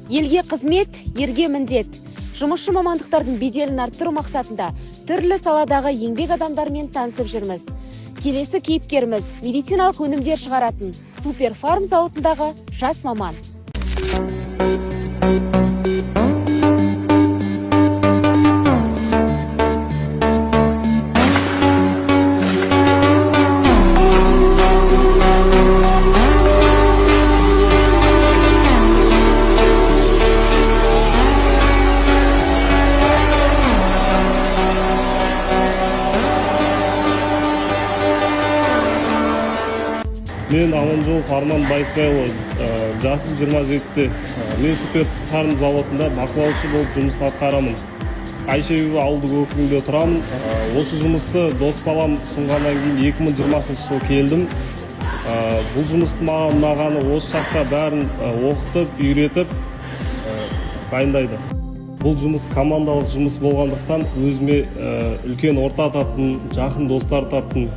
Елге қызмет, ерге міндет. Жұмысшы мамандықтардың беделін арттыру мақсатында түрлі саладағы еңбек адамдарымен танысып жүрміз. Келесі кейіпкеріміз медициналық өнімдер шығаратын Суперфарм зауытындағы жас маман. Мен Аманжолов Арман Байыспайұлы, жасым 27-те. Мен Суперфарм зауытында бақылаушы болып жұмыс атқарамын. Айшебі ауылдық округінде тұрамын. Осы жұмысты дос балам ұсынғаннан кейін 2020 жыл келдім. Бұл жұмысты маған ұнағаны осы шақта бәрін оқытып, үйретіп дайындайды. Бұл жұмыс командалық жұмыс болғандықтан өзіме үлкен орта таптым, жақын достар таптым.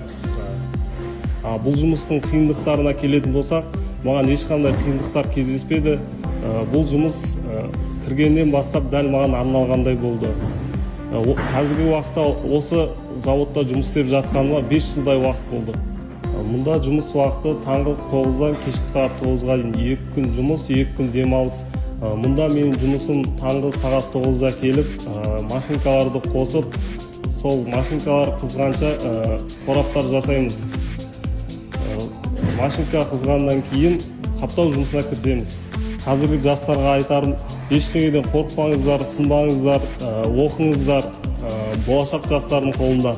Бұл жұмыстың қиындықтарына келетін болсақ, маған ешқандай қиындықтар кездеспеді. Бұл жұмыс кіргеннен бастап дәл маған арналғандай болды. Қазіргі уақытта осы зауытта жұмыс істеп жатқаныма 5 жылдай уақыт болды. Мұнда жұмыс уақыты таңғы 9-дан кешкі сағат 9-ға дейін 2 күн жұмыс, 2 күн демалыс. Мұнда менің жұмысым таңғы сағат 9-да келіп, машинкаларды қосып, сол машинкалар қызғанша қораптар жасаймыз. Машинка қызғаннан кейін қаптау жұмысына кірісеміз. Қазіргі жастарға айтарым, ештеңеден қорықпаңыздар, сынбаңыздар, оқыңыздар, болашақ жастардың қолында.